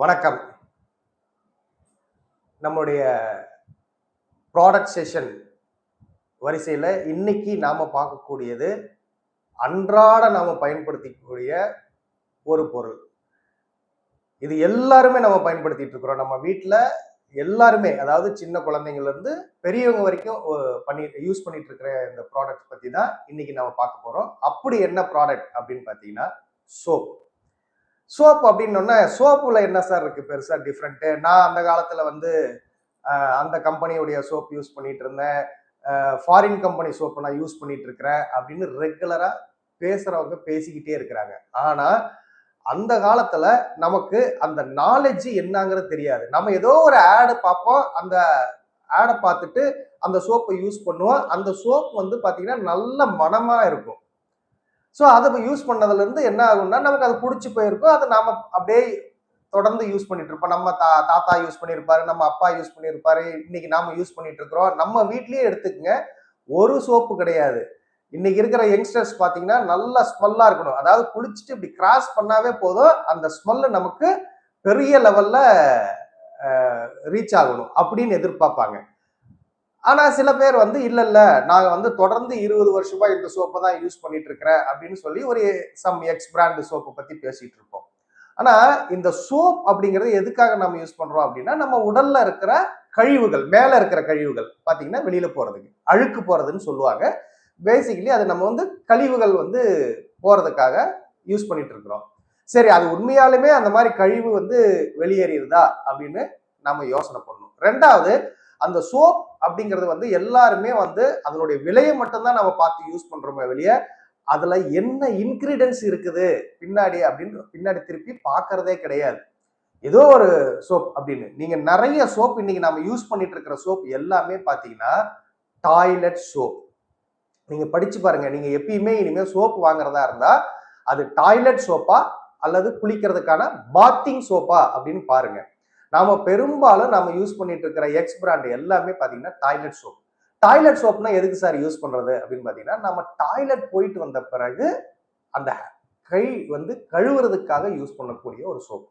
வணக்கம். நம்முடைய product session வரிசையில் இன்னைக்கு நாம பார்க்கக்கூடியது அன்றாட நாம பயன்படுத்திக்கூடிய ஒரு பொருள். இது எல்லாருமே நம்ம பயன்படுத்திட்டு இருக்கிறோம். நம்ம வீட்டில் எல்லாருமே, அதாவது சின்ன குழந்தைங்கள்ல இருந்து பெரியவங்க வரைக்கும் யூஸ் பண்ணிட்டு இருக்கிற இந்த ப்ராடக்ட் பத்தி தான் இன்னைக்கு நம்ம பார்க்க போறோம். அப்படி என்ன ப்ராடக்ட் அப்படின்னு பார்த்தீங்கன்னா சோப். சோப் அப்படின்னோன்னா சோப்புல என்ன சார் இருக்கு பெருசா டிஃப்ரெண்ட்டு? நான் அந்த காலத்துல வந்து அந்த கம்பெனியுடைய சோப் யூஸ் பண்ணிட்டு இருந்தேன், ஃபாரின் கம்பெனி சோப்பை நான் யூஸ் பண்ணிட்டு இருக்கிறேன் அப்படின்னு ரெகுலரா பேசுறவங்க பேசிக்கிட்டே இருக்கிறாங்க. ஆனா அந்த காலத்துல நமக்கு அந்த நாலேஜ் என்னங்கிறது தெரியாது. நம்ம ஏதோ ஒரு ஆடு பார்ப்போம், அந்த ஆடை பார்த்துட்டு அந்த சோப்பை யூஸ் பண்ணுவோம். அந்த சோப் வந்து பாத்தீங்கன்னா நல்ல மனமா இருக்கும். ஸோ அதை யூஸ் பண்ணதுல இருந்து என்ன ஆகும்னா நமக்கு அது பிடிச்சி போயிருக்கும். அதை நாம அப்படியே தொடர்ந்து யூஸ் பண்ணிட்டு இருப்போம். நம்ம தாத்தா யூஸ் பண்ணியிருப்பாரு, நம்ம அப்பா யூஸ் பண்ணியிருப்பாரு, இன்னைக்கு நாம யூஸ் பண்ணிட்டு இருக்கிறோம். நம்ம வீட்லயே எடுத்துக்கங்க, ஒரு சோப்பு கிடையாது. இன்னைக்கு இருக்கிற யங்ஸ்டர்ஸ் பாத்தீங்கன்னா நல்ல ஸ்மெல்லா இருக்கணும். அதாவது குளிச்சுட்டு இப்படி கிராஸ் பண்ணாவே போதும், அந்த ஸ்மெல்லு நமக்கு பெரிய லெவல்ல ரீச் ஆகணும் அப்படின்னு எதிர்பார்ப்பாங்க. ஆனா சில பேர் வந்து இல்ல நாங்க வந்து தொடர்ந்து 20 வருஷமா இந்த சோப்பை தான் யூஸ் பண்ணிட்டு இருக்கிறேன் அப்படின்னு சொல்லி ஒரு சம் எக்ஸ் பிராண்ட் சோப்பை பத்தி பேசிட்டு இருப்போம். ஆனா இந்த சோப் அப்படிங்கிறது எதுக்காக நம்ம யூஸ் பண்றோம் அப்படின்னா, நம்ம உடல்ல இருக்கிற கழிவுகள், மேல இருக்கிற கழிவுகள் பாத்தீங்கன்னா வெளியில போறதுக்கு, அழுக்கு போறதுன்னு சொல்லுவாங்க. பேசிக்கலி அது நம்ம வந்து கழிவுகள் வந்து போறதுக்காக யூஸ் பண்ணிட்டு இருக்கிறோம். சரி, அது உண்மையாலுமே அந்த மாதிரி கழிவு வந்து வெளியேறியதா அப்படின்னு நம்ம யோசனை பண்ணணும். ரெண்டாவது, அந்த சோப் அப்படிங்கிறது வந்து எல்லாருமே வந்து அதனுடைய விலையை மட்டும்தான் நம்ம பார்த்து யூஸ் பண்றோமே வெளியே, அதுல என்ன இன்கிரீடியன்ஸ் இருக்குது பின்னாடி அப்படின்னு பின்னாடி திருப்பி பார்க்கறதே கிடையாது. ஏதோ ஒரு சோப் அப்படின்னு நீங்க நிறைய சோப் இன்னைக்கு நம்ம யூஸ் பண்ணிட்டு இருக்கிற சோப் எல்லாமே பாத்தீங்கன்னா டாய்லெட் சோப். நீங்க படிச்சு பாருங்க. நீங்க எப்பயுமே இனிமே சோப் வாங்குறதா இருந்தா அது டாய்லெட் சோப்பா அல்லது குளிக்கிறதுக்கான பாத்திங் சோப்பா அப்படின்னு பாருங்க. நாம பெரும்பாலும் நாம யூஸ் பண்ணிட்டு இருக்கிற எக்ஸ் பிராண்ட் எல்லாமே பாத்தீங்கன்னா டாய்லெட் சோப். டாய்லெட் சோப்னா எதுக்கு சார் யூஸ் பண்றது அப்படின்னு பாத்தீங்கன்னா, நம்ம டாய்லெட் போயிட்டு வந்த பிறகு அந்த கை வந்து கழுவுறதுக்காக யூஸ் பண்ணக்கூடிய ஒரு சோப்.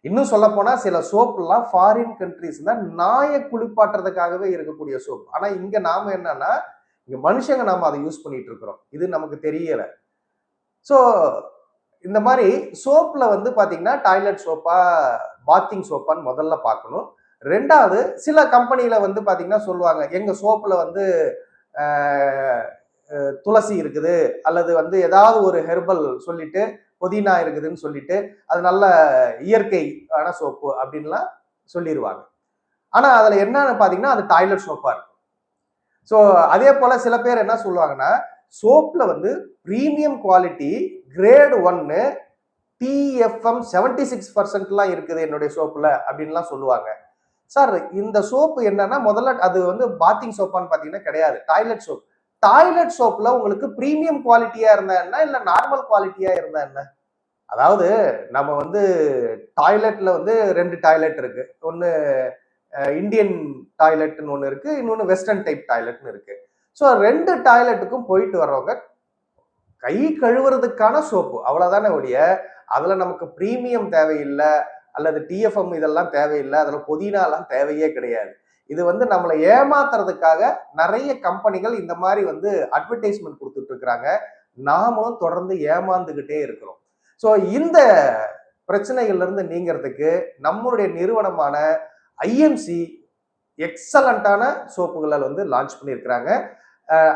இன்னும் சொல்ல போனா சில சோப் எல்லாம் ஃபாரின் கண்ட்ரீஸ்ல நாயை குளிப்பாட்டுறதுக்காகவே இருக்கக்கூடிய சோப். ஆனா இங்க நாம என்னன்னா, இங்க மனுஷங்க நாம அதை யூஸ் பண்ணிட்டு இருக்கிறோம். இது நமக்கு தெரியல. ஸோ இந்த மாதிரி சோப்ல வந்து பாத்தீங்கன்னா டாய்லெட் சோப்பா பாத்திங் சோப்பான்னு முதல்ல பார்க்கணும். ரெண்டாவது, சில கம்பெனியில வந்து பாத்தீங்கன்னா சொல்லுவாங்க, எங்க சோப்புல வந்து துளசி இருக்குது அல்லது வந்து ஏதாவது ஒரு ஹெர்பல் சொல்லிட்டு புதினா இருக்குதுன்னு சொல்லிட்டு அது நல்ல இயற்கையான சோப்பு அப்படின்லாம் சொல்லிடுவாங்க. ஆனா அதுல என்னன்னு பாத்தீங்கன்னா அது டாய்லெட் சோப்பா இருக்கும். ஸோ அதே போல சில பேர் என்ன சொல்லுவாங்கன்னா, சோப்ல வந்து பிரீமியம் குவாலிட்டி கிரேட் 1 TFM 76% இருக்குது என்னுடைய சோப்புல அப்படின்லாம் சொல்லுவாங்க. சார் இந்த சோப்பு என்னன்னா, முதல்ல அது வந்து பாத்திங் சோப்பான்னு பாத்தீங்கன்னா கிடையாது, டாய்லெட் சோப். டாய்லெட் சோப்ல உங்களுக்கு பிரீமியம் குவாலிட்டியா இருந்தா என்ன, இல்ல நார்மல் குவாலிட்டியா இருந்தா என்ன? அதாவது நம்ம வந்து டாய்லெட்ல வந்து 2 டாய்லெட் இருக்கு. ஒன்னு இந்தியன் டாய்லெட்னு ஒண்ணு இருக்கு, இன்னொன்னு வெஸ்டர்ன் டைப் டாய்லெட்னு இருக்கு. ஸோ 2 டாய்லெட்டுக்கும் போயிட்டு வர்றவங்க கை கழுவுறதுக்கான சோப்பு அவ்வளவுதானே ஒழிய, அதுல நமக்கு பிரீமியம் தேவையில்லை அல்லது டிஎஃப்எம் இதெல்லாம் தேவையில்லை, அதுல புதினாலாம் தேவையே கிடையாது. இது வந்து நம்மளை ஏமாத்துறதுக்காக நிறைய கம்பெனிகள் இந்த மாதிரி வந்து அட்வர்டைஸ்மெண்ட் கொடுத்துட்டு இருக்கிறாங்க. நாமளும் தொடர்ந்து ஏமாந்துகிட்டே இருக்கிறோம். ஸோ இந்த பிரச்சனைகள்ல இருந்து நீங்கிறதுக்கு நம்மளுடைய நிறுவனமான ஐஎம்சி எக்ஸலண்டான சோப்புகளை வந்து லான்ச் பண்ணியிருக்கிறாங்க.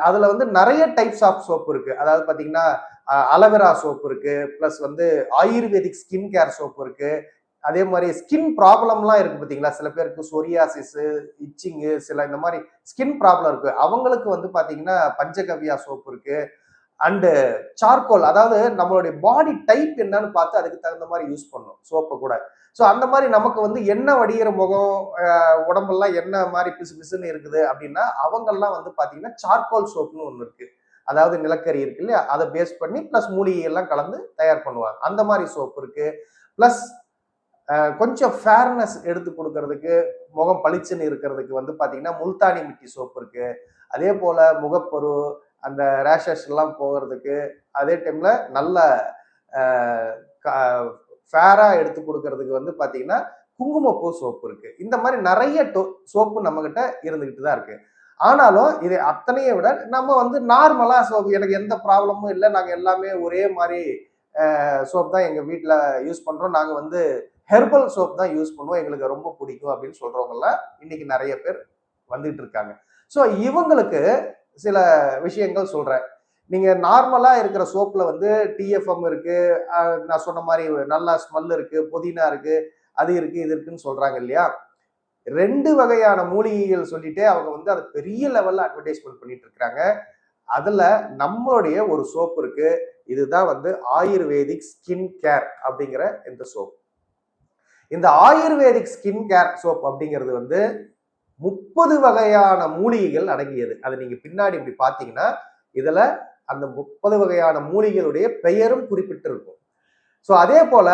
அதுல வந்து நிறைய டைப்ஸ் ஆஃப் சோப் இருக்கு. அதாவது பாத்தீங்கன்னா அலோவேரா சோப் இருக்கு, பிளஸ் வந்து ஆயுர்வேதிக் ஸ்கின் கேர் சோப் இருக்கு. அதே மாதிரி ஸ்கின் ப்ராப்ளம்லாம் இருக்கு பாத்தீங்களா, சில பேருக்கு சொரியாசிஸ், இச்சிங்கு, சில இந்த மாதிரி ஸ்கின் ப்ராப்ளம் இருக்கு. அவங்களுக்கு வந்து பாத்தீங்கன்னா பஞ்சகவ்யா சோப் இருக்கு. அண்டு சார்கோல், அதாவது நம்மளுடைய பாடி டைப் என்னன்னு பார்த்து அதுக்கு தகுந்த மாதிரி யூஸ் பண்ணும் சோப்பை கூட. ஸோ அந்த மாதிரி நமக்கு வந்து என்ன வடிகிற முகம், உடம்பெல்லாம் என்ன மாதிரி பிசு பிசுன்னு இருக்குது அப்படின்னா அவங்கெல்லாம் வந்து பாத்தீங்கன்னா சார்கோல் சோப்னு ஒன்று இருக்கு. அதாவது நிலக்கரி இருக்கு இல்லையா, அதை பேஸ் பண்ணி பிளஸ் மூலிகை எல்லாம் கலந்து தயார் பண்ணுவாங்க. அந்த மாதிரி சோப் இருக்கு. பிளஸ் கொஞ்சம் ஃபேர்னஸ் எடுத்து கொடுக்கறதுக்கு, முகம் பளிச்சுன்னு இருக்கிறதுக்கு வந்து பாத்தீங்கன்னா முல்தானி மிட்டி சோப் இருக்கு. அதே போல முகப்பரு, அந்த ரேஷஸ் எல்லாம் போகிறதுக்கு, அதே டைம்ல நல்ல ஃபேரா எடுத்து கொடுக்கறதுக்கு வந்து பாத்தீங்கன்னா குங்குமப்பூ சோப்பு இருக்கு. இந்த மாதிரி நிறைய சோப்பு நம்ம கிட்ட இருந்துகிட்டு தான் இருக்கு. ஆனாலும் இது அத்தனையை விட நம்ம வந்து நார்மலா சோப், எனக்கு எந்த ப்ராப்ளமும் இல்லை, நாங்க எல்லாமே ஒரே மாதிரி சோப் தான் எங்க வீட்டுல யூஸ் பண்றோம், நாங்க வந்து ஹெர்பல் சோப் தான் யூஸ் பண்ணுவோம், எங்களுக்கு ரொம்ப பிடிக்கும் அப்படின்னு சொல்றவங்க எல்லாம் இன்னைக்கு நிறைய பேர் வந்துட்டு இருக்காங்க. ஸோ இவங்களுக்கு சில விஷயங்கள் சொல்றேன். நீங்க நார்மலா இருக்கிற சோப்ல வந்து டிஎஃப்எம் இருக்கு, நான் சொன்ன மாதிரி நல்லா ஸ்மெல் இருக்கு, புதினா இருக்கு, அது இருக்கு, இது இருக்குன்னு சொல்றாங்க இல்லையா? 2 வகையான மூலிகைகள் சொல்லிட்டு அவங்க வந்து அதை பெரிய லெவல்ல அட்வர்டைஸ்மெண்ட் பண்ணிட்டு இருக்காங்க. அதுல நம்மளுடைய ஒரு சோப் இருக்கு. இதுதான் வந்து ஆயுர்வேதிக் ஸ்கின் கேர் அப்படிங்கிற இந்த சோப். இந்த ஆயுர்வேதிக் ஸ்கின் கேர் சோப் அப்படிங்கிறது வந்து 30 வகையான மூலிகைகள் அடங்கியது. அதை நீங்க பின்னாடி இப்படி பாத்தீங்கன்னா இதுல அந்த 30 வகையான மூலிகைகளுடைய பெயரும் குறிப்பிட்டு இருக்கும். ஸோ அதே போல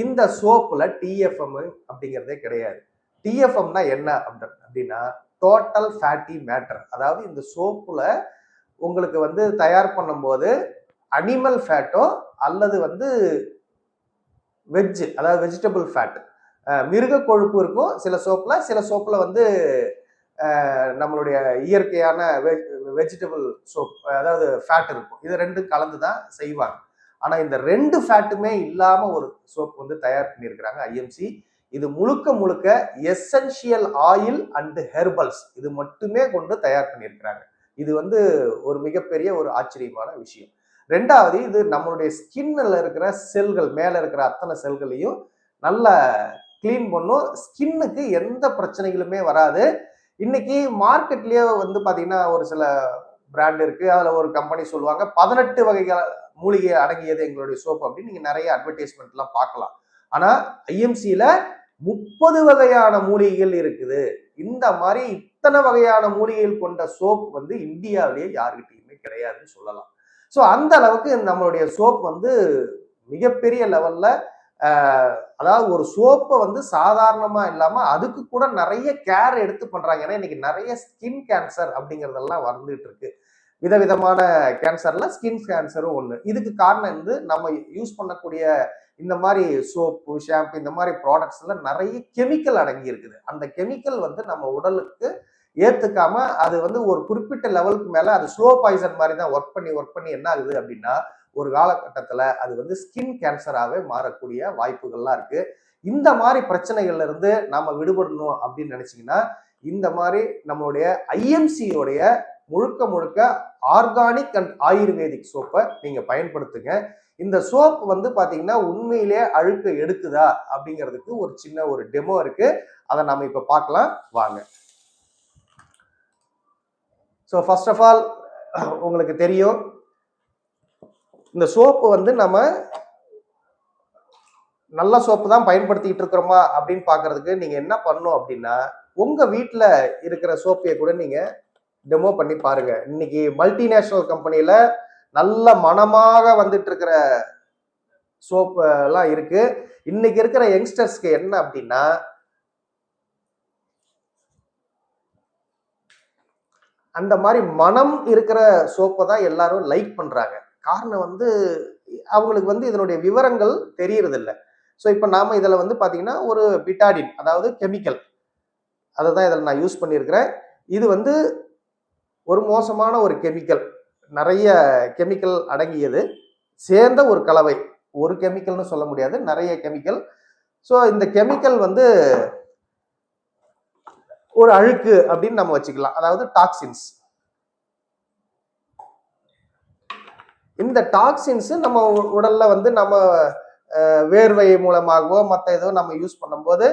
இந்த சோப்புல டிஎஃப்எம் அப்படிங்கிறதே கிடையாது. டிஎஃப்எம்னா என்ன அப்படின்னா டோட்டல் ஃபேட்டி மேட்டர். அதாவது இந்த சோப்புல உங்களுக்கு வந்து தயார் பண்ணும்போது அனிமல் ஃபேட்டோ அல்லது வந்து வெஜ், அதாவது வெஜிடபிள் ஃபேட், மிருக கொழுப்பு இருக்கும் சில சோப்புல வந்து நம்மளுடைய இயற்கையான வெஜிடபிள் சோப், அதாவது ஃபேட் இருக்கும். இது ரெண்டும் கலந்து தான் செய்வாங்க. ஆனா இந்த 2 ஃபேட்டுமே இல்லாம ஒரு சோப் வந்து தயார் பண்ணியிருக்கிறாங்க ஐஎம்சி. இது முழுக்க முழுக்க எசென்ஷியல் ஆயில் அண்ட் ஹெர்பல்ஸ் இது மட்டுமே கொண்டு தயார் பண்ணியிருக்கிறாங்க. இது வந்து ஒரு மிகப்பெரிய ஒரு ஆச்சரியமான விஷயம். 2வது, இது நம்மளுடைய ஸ்கின்ல இருக்கிற செல்கள், மேல இருக்கிற அத்தனை செல்களையும் நல்லா கிளீன் பண்ணும். ஸ்கின்னுக்கு எந்த பிரச்சனைகளுமே வராது. இன்னைக்கு மார்க்கெட்லயே வந்து பாத்தீங்கன்னா ஒரு சில பிராண்ட் இருக்கு. அதுல ஒரு கம்பெனி சொல்லுவாங்க 18 வகைகள் மூலிகை அடங்கியது எங்களுடைய சோப் அப்படின்னு நீங்க நிறைய அட்வர்டைஸ்மெண்ட் எல்லாம் பார்க்கலாம். ஆனா ஐஎம்சில 30 வகையான மூலிகைகள் இருக்குது. இந்த மாதிரி இத்தனை வகையான மூலிகைகள் கொண்ட சோப் வந்து இந்தியாவிலேயே யாருக்கிட்டையுமே கிடையாதுன்னு சொல்லலாம். ஸோ அந்த அளவுக்கு நம்மளுடைய சோப் வந்து மிகப்பெரிய லெவல்ல, அதாவது ஒரு சோப்பை வந்து சாதாரணமா இல்லாம அதுக்கு கூட நிறைய கேர் எடுத்து பண்றாங்க. ஏன்னா இன்னைக்கு நிறைய ஸ்கின் கேன்சர் அப்படிங்கறதெல்லாம் வந்துட்டு இருக்கு. விதவிதமான கேன்சர்ல ஸ்கின் கேன்சரும் ஒண்ணு. இதுக்கு காரணம் வந்து நம்ம யூஸ் பண்ணக்கூடிய இந்த மாதிரி சோப்பு, ஷாம்பு, இந்த மாதிரி ப்ராடக்ட்ஸ்ல நிறைய கெமிக்கல் அடங்கி இருக்குது. அந்த கெமிக்கல் வந்து நம்ம உடலுக்கு ஏத்துக்காம அது வந்து ஒரு குறிப்பிட்ட லெவலுக்கு மேல அது ஸ்லோ பாய்சன் மாதிரி தான் ஒர்க் பண்ணி என்ன ஆகுது அப்படின்னா ஒரு காலகட்டத்துல அது வந்து ஸ்கின் கேன்சராகவே மாறக்கூடிய வாய்ப்புகள்லாம் இருக்கு. இந்த மாதிரி பிரச்சனைகள்ல இருந்து நாம விடுபடணும் அப்படின்னு நினைச்சீங்கன்னா இந்த மாதிரி நம்மளுடைய ஐஎம்சியோடைய முழுக்க முழுக்க ஆர்கானிக் அண்ட் ஆயுர்வேதிக் சோப்பை நீங்க பயன்படுத்துங்க. இந்த சோப் வந்து பாத்தீங்கன்னா உண்மையிலே அழுக்கு எடுக்குதா அப்படிங்கிறதுக்கு ஒரு சின்ன ஒரு டெமோ இருக்கு. அதை நாம இப்ப பார்க்கலாம் வாங்க. ஸோ ஃபர்ஸ்ட் ஆஃப் ஆல் உங்களுக்கு தெரியும் இந்த சோப்பு வந்து நம்ம நல்ல சோப்பு தான் பயன்படுத்திட்டு இருக்கிறோமா அப்படின்னு பாக்குறதுக்கு நீங்க என்ன பண்ணணும் அப்படின்னா உங்க வீட்டுல இருக்கிற சோப்பையை கூட நீங்க டெமோ பண்ணி பாருங்க. இன்னைக்கு மல்டிநேஷனல் கம்பெனில நல்ல மனமாக வந்துட்டு இருக்கிற சோப்பு எல்லாம் இருக்கு. இன்னைக்கு இருக்கிற யங்ஸ்டர்ஸ்க்கு என்ன அப்படின்னா அந்த மாதிரி மனம் இருக்கிற சோப்பை தான் எல்லாரும் லைக் பண்றாங்க. காரணம் வந்து அவங்களுக்கு வந்து இதனுடைய விவரங்கள் தெரியறது இல்லை. ஸோ இப்போ நாம இதுல வந்து பாத்தீங்கன்னா ஒரு பிட்டாடின், அதாவது கெமிக்கல், அதை தான் இதில் நான் யூஸ் பண்ணியிருக்கிறேன். இது வந்து ஒரு மோசமான ஒரு கெமிக்கல், நிறைய கெமிக்கல் அடங்கியது சேர்ந்த ஒரு கலவை. ஒரு கெமிக்கல்னு சொல்ல முடியாது, நிறைய கெமிக்கல். ஸோ இந்த கெமிக்கல் வந்து ஒரு அழுக்கு அப்படின்னு நம்ம வச்சுக்கலாம், அதாவது டாக்ஸின்ஸ். இந்த டாக்ஸின்ஸ் நம்ம உடல்ல வந்து நம்ம வேர்வை மூலமாகவோ மற்ற ஏதோ நம்ம யூஸ் பண்ணும்போது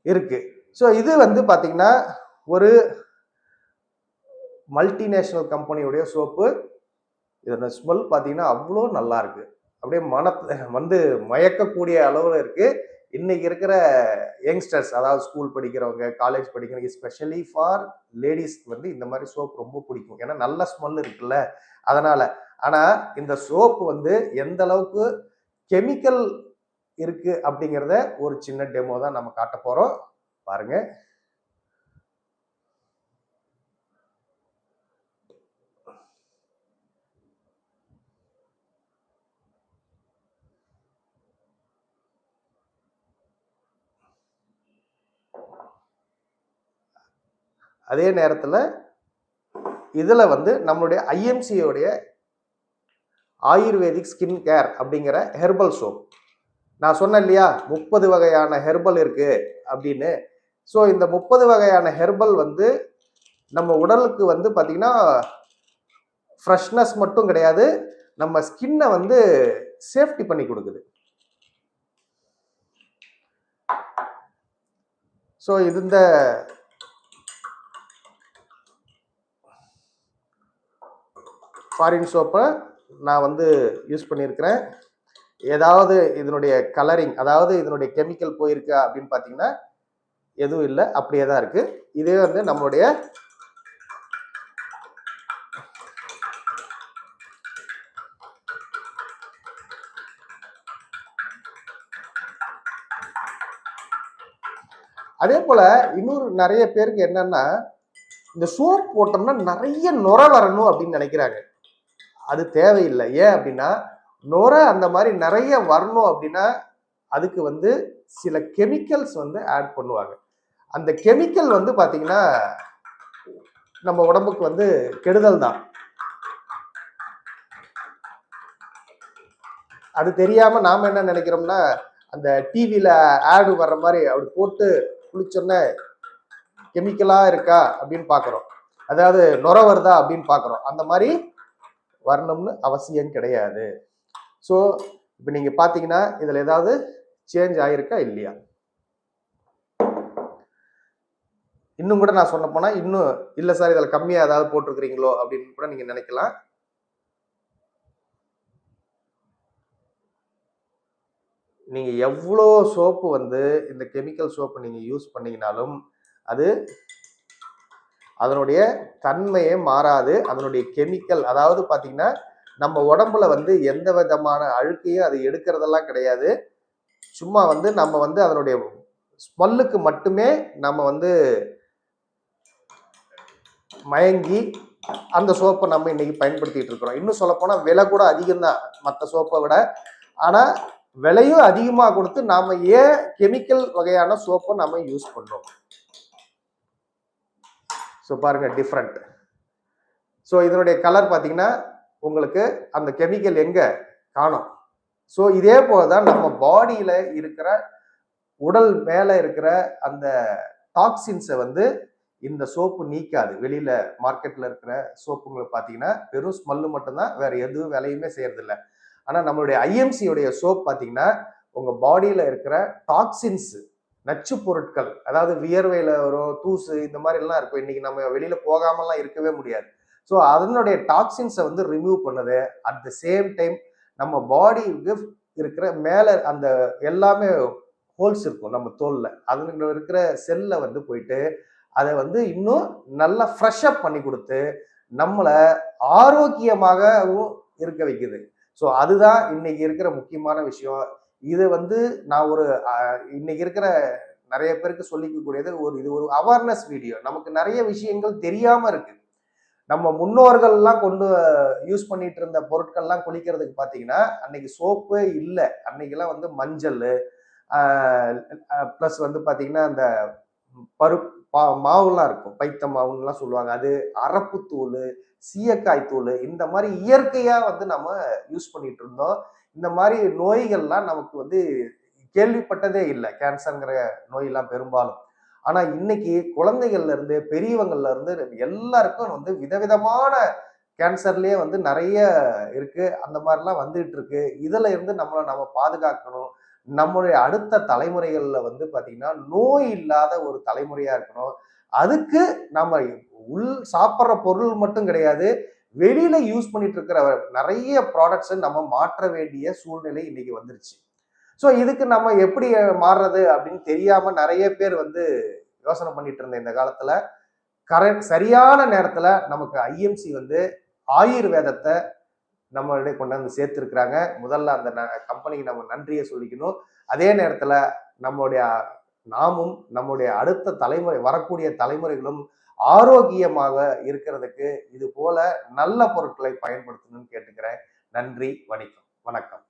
இருக்கு. ஸோ இது வந்து பாத்தீங்கன்னா ஒரு மல்டிநேஷனல் கம்பெனியுடைய சோப்பு. இதோட ஸ்மெல் பாத்தீங்கன்னா அவ்வளோ நல்லா இருக்கு. அப்படியே மனத்தை வந்து மயக்கக்கூடிய அளவுல இருக்கு. இன்னைக்கு இருக்கிற யங்ஸ்டர்ஸ், அதாவது ஸ்கூல் படிக்கிறவங்க, காலேஜ் படிக்கிறவங்க, எஸ்பெஷலி ஃபார் லேடிஸ் வந்து இந்த மாதிரி சோப் ரொம்ப பிடிக்கும். ஏன்னா நல்ல ஸ்மெல் இருக்குல்ல, அதனால. ஆனா இந்த சோப்பு வந்து எந்த அளவுக்கு கெமிக்கல் இருக்கு அப்படிங்கிறத ஒரு சின்ன டெமோ தான் நம்ம காட்ட போறோம், பாருங்க. அதே நேரத்தில் இதில் வந்து நம்மளுடைய ஐஎம்சியோடைய ஆயுர்வேதிக் ஸ்கின் கேர் அப்படிங்கிற ஹெர்பல் சோப், நான் சொன்னேன் இல்லையா 30 வகையான ஹெர்பல் இருக்கு அப்படின்னு. ஸோ இந்த 30 வகையான ஹெர்பல் வந்து நம்ம உடலுக்கு வந்து பார்த்தீங்கன்னா ஃப்ரெஷ்னஸ் மட்டும் கிடையாது, நம்ம ஸ்கின்னை வந்து சேஃப்டி பண்ணி கொடுக்குது. ஸோ இது இந்த ஃபாரின் சோப்பை நான் வந்து யூஸ் பண்ணியிருக்கிறேன். ஏதாவது இதனுடைய கலரிங், அதாவது இதனுடைய கெமிக்கல் போயிருக்கா அப்படின்னு பார்த்தீங்கன்னா எதுவும் இல்லை, அப்படியே தான் இருக்கு. இதே வந்து நம்மளுடைய அதே போல இன்னொரு நிறைய பேருக்கு என்னன்னா, இந்த சோப் போட்டோம்னா நிறைய நுர வரணும் அப்படின்னு நினைக்கிறாங்க. அது தேவையில்லை. ஏன் அப்படின்னா, நுர அந்த மாதிரி நிறைய வரணும் அப்படின்னா அதுக்கு வந்து சில கெமிக்கல்ஸ் வந்து ஆட் பண்ணுவாங்க. அந்த கெமிக்கல் வந்து பாத்தீங்கன்னா நம்ம உடம்புக்கு வந்து கெடுதல் தான். அது தெரியாம நாம என்ன நினைக்கிறோம்னா, அந்த டிவியில ஆடு வர்ற மாதிரி அப்படி போட்டு குளிச்சோன்னே கெமிக்கலா இருக்கா அப்படின்னு பாக்குறோம், அதாவது நுர வருதா அப்படின்னு பாக்குறோம். அந்த மாதிரி வரணும்னு அவசியம் கிடையாது. ஸோ இப்போ நீங்க பாத்தீங்கன்னா இதுல ஏதாவது சேஞ்ச் ஆயிருக்கா இல்லையா? இன்னும் கூட நான் சொன்ன போனா இன்னும் இல்ல சார் இதுல கம்மியா ஏதாவது போட்டிருக்கிறீங்களோ அப்படின்னு கூட நீங்க நினைக்கலாம். நீங்க எவ்வளோ சோப்பு வந்து இந்த கெமிக்கல் சோப்பு நீங்க யூஸ் பண்ணீங்கனாலும் அது அதனுடைய தன்மையே மாறாது. அதனுடைய கெமிக்கல், அதாவது பாத்தீங்கன்னா நம்ம உடம்புல வந்து எந்த விதமான அழுக்கையும் அது எடுக்கிறதெல்லாம் கிடையாது. சும்மா வந்து நம்ம வந்து அதனுடைய ஸ்மெல்லுக்கு மட்டுமே நம்ம வந்து மயங்கி அந்த சோப்பை நம்ம இன்னைக்கு பயன்படுத்திட்டு இருக்கிறோம். இன்னும் சொல்ல போனா விலை கூட அதிகம்தான் மற்ற சோப்பை விட. ஆனா விலையும் அதிகமாக கொடுத்து நாம ஏன் கெமிக்கல் வகையான சோப்பை நம்ம யூஸ் பண்றோம்? ஸோ பாருங்க டிஃப்ரெண்ட். ஸோ இதனுடைய கலர் பார்த்தீங்கன்னா உங்களுக்கு அந்த கெமிக்கல் எங்க காணும். ஸோ இதே போலதான் நம்ம பாடியில இருக்கிற உடல் மேல இருக்கிற அந்த டாக்ஸின்ஸை வந்து இந்த சோப்பு நீக்காது. வெளியில மார்க்கெட்ல இருக்கிற சோப்புங்களை பார்த்தீங்கன்னா வெறும் ஸ்மெல்லு மட்டும்தான், வேற எதுவும் வேலையுமே செய்யறதில்லை. ஆனா நம்மளுடைய ஐஎம்சியோடைய சோப் பார்த்தீங்கன்னா உங்க பாடியில இருக்கிற டாக்ஸின்ஸ், நச்சு பொருட்கள், அதாவது வியர்வையில வரும் தூசு இந்த மாதிரி எல்லாம் இருக்கும். இன்னைக்கு நம்ம வெளியில போகாமலாம் இருக்கவே முடியாது. ஸோ அதனுடைய டாக்ஸின்ஸை வந்து ரிமூவ் பண்ணுது. அட் த சேம் டைம் நம்ம பாடிக்கு இருக்கிற மேல அந்த எல்லாமே ஹோல்ஸ் இருக்கும் நம்ம தோல்ல, அதுல இருக்கிற செல்ல வந்து போயிட்டு அதை வந்து இன்னும் நல்லா ஃப்ரெஷ் அப் பண்ணி கொடுத்து நம்மளை ஆரோக்கியமாகவும் இருக்க வைக்குது. ஸோ அதுதான் இன்னைக்கு இருக்கிற முக்கியமான விஷயம். இது வந்து நான் ஒரு இன்னைக்கு இருக்கிற நிறைய பேருக்கு சொல்லிக்கக்கூடியது இது ஒரு அவேர்னஸ் வீடியோ. நமக்கு நிறைய விஷயங்கள் தெரியாம இருக்கு. நம்ம முன்னோர்கள்லாம் கொண்டு யூஸ் பண்ணிட்டு இருந்த பொருட்கள்லாம் குளிக்கிறதுக்கு பார்த்தீங்கன்னா அன்னைக்கு சோப்பு இல்லை. அன்னைக்கெல்லாம் வந்து மஞ்சள் ப்ளஸ் வந்து பார்த்தீங்கன்னா அந்த மாவுலாம் இருக்கும், பைத்த மாவுலாம் சொல்லுவாங்க, அது அரப்பு தூள், சீயக்காய் தூள், இந்த மாதிரி இயற்கையா வந்து நம்ம யூஸ் பண்ணிட்டு இருந்தோம். இந்த மாதிரி நோய்கள்லாம் நமக்கு வந்து கேள்விப்பட்டதே இல்லை, கேன்சர்ங்கிற நோயெல்லாம் பெரும்பாலும். ஆனா இன்னைக்கு குழந்தைகள்ல இருந்து பெரியவங்கள்ல இருந்து எல்லாருக்கும் வந்து விதவிதமான கேன்சர்லயே வந்து நிறைய இருக்கு. அந்த மாதிரிலாம் வந்துட்டு இருக்கு. இதுல இருந்து நம்மளை நம்ம பாதுகாக்கணும். நம்மளுடைய அடுத்த தலைமுறைகள்ல வந்து பாத்தீங்கன்னா நோய் இல்லாத ஒரு தலைமுறையா இருக்கணும். அதுக்கு நம்ம சாப்பிட்ற பொருள் மட்டும் கிடையாது, வெளியில யூஸ் பண்ணிட்டு இருக்கிற நிறைய ப்ராடக்ட்ஸை நம்ம மாற்ற வேண்டிய சூழ்நிலை இன்னைக்கு வந்துருச்சு. ஸோ இதுக்கு நம்ம எப்படி மாறுறது அப்படின்னு தெரியாம நிறைய பேர் வந்து யோசனை பண்ணிட்டு இருந்த இந்த காலத்துல சரியான நேரத்துல நமக்கு ஐஎம்சி வந்து ஆயுர்வேதத்தை நம்மளுடைய கொண்டாந்து சேர்த்திருக்கிறாங்க. முதல்ல அந்த கம்பெனிக்கு நம்ம நன்றியை சொல்லிக்கணும். அதே நேரத்துல நாமும் நம்முடைய அடுத்த தலைமுறை, வரக்கூடிய தலைமுறைகளும் ஆரோக்கியமாக இருக்கிறதுக்கு இது போல நல்ல பொருட்களை பயன்படுத்தணும்னு கேட்டுக்கிறேன். நன்றி, வணக்கம்.